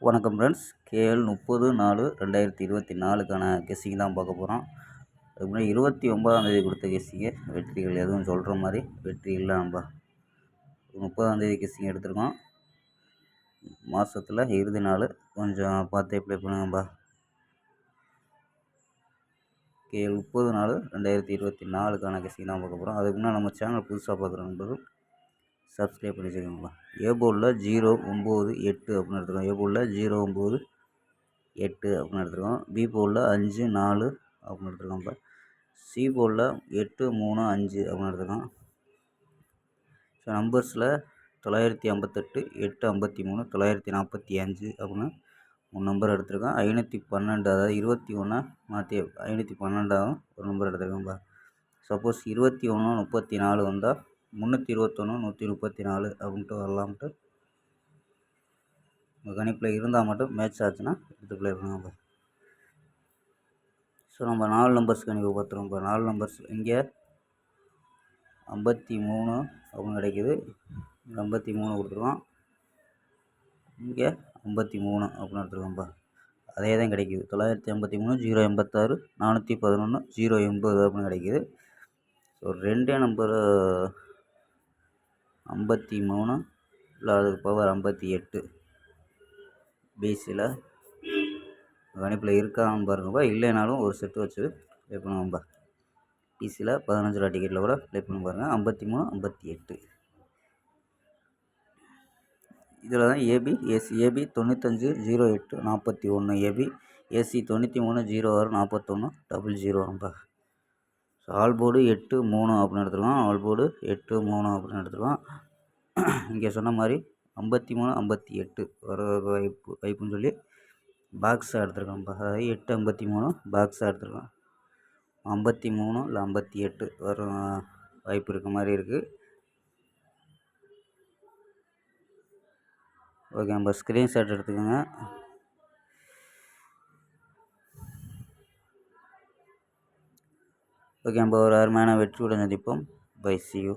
வணக்கம் friends. KL 30/4/2024க்கான guessing தான் பார்க்க போகிறோம். அதுக்கு முன்னாடி 29ஆம் தேதி கொடுத்த கெஸ்ஸிங்கு வெற்றிகள் எதுவும் சொல்கிற மாதிரி வெற்றி இல்லை. நம்ம 30ஆம் தேதி கெஸ்ஸிங் எடுத்திருக்கோம். மாதத்தில் இறுதி நாள் கொஞ்சம் பார்த்து அப்ளை பண்ணுங்கப்பா. கேஎல் 30/4/2024க்கான கெஸ்ஸிங் தான் பார்க்க போகிறோம். அதுக்கு முன்னாடி நம்ம சேனல் புதுசாக பார்க்குற நண்பர்கள் சப்ஸ்கிரைப் பண்ணி வச்சுக்கோங்கப்பா. ஏ போர்டில் 098 அப்படின்னு எடுத்துருக்கோம். ஏ போர்டில் 098 அப்படின்னு எடுத்துருக்கோம். பி போர்டில் 54 அப்படின்னு எடுத்துருக்கோம்ப்பா. சி போர்டில் 835 அப்படின்னு எடுத்துருக்கோம். ஸோ நம்பர்ஸில் 958, 853, 945 அப்படின்னு 3 நம்பர் எடுத்திருக்கோம். 512, அதாவது 21 மாற்றி 512 ஒரு நம்பர் எடுத்துருக்கோம்ப்பா. சப்போஸ் 21 34 வந்தால் 321 134 அப்படின்ட்டு வரலாம்ட்டு உங்கள் கணிப்பில் இருந்தால் மட்டும் மேட்ச் ஆச்சுன்னா எடுத்து ப்ளே பண்ணுங்கப்பா. ஸோ நம்ம 4 நம்பர்ஸ் கணிப்பு பார்த்துருவோம்ப்பா. 4 நம்பர்ஸ் இங்கே 53 அப்படின்னு கிடைக்கிது. 53 கொடுத்துருக்கோம். இங்கே 53 அப்படின்னு எடுத்துருக்கோம்ப்பா. அதே தான் கிடைக்கிது. 953 086 411 080 அப்படின்னு கிடைக்கிது. ஸோ ரெண்டே நம்பரு 53 இல்லை அதுக்கு பவர் 58 பிசியில் கணிப்பில் இருக்கான்னு பாருங்கப்பா. இல்லைனாலும் ஒரு செட்டு வச்சு ப்ளே பண்ணுவோம்ப்பா. பிசியில் 15 ரூபா டிக்கெட்டில் கூட ப்ளே பண்ணி பாருங்கள். 53 58 இதில் தான் AB AC. AB 95 08 41 AB. AC 93 06 41 000ப்பா. ஸோ ஆல் போர்டு 83 அப்படின்னு எடுத்துருக்கோம். ஆல் போர்டு 83 அப்படின்னு எடுத்துருக்கோம். இங்கே சொன்ன மாதிரி 53 58 வர வாய்ப்புன்னு சொல்லி பாக்ஸாக எடுத்துருக்கோம்ப்பா. அதாவது 853 பாக்ஸாக எடுத்துருக்கோம். 53 இல்லை 58 வரும் வாய்ப்பு இருக்க மாதிரி இருக்குது. ஓகே, நம்ம ஸ்க்ரீன்ஷாட் எடுத்துக்கோங்க. ஓகே, நம்ம ஒரு அருமையான வெற்றியுடன் சந்திப்போம். Bye, see you.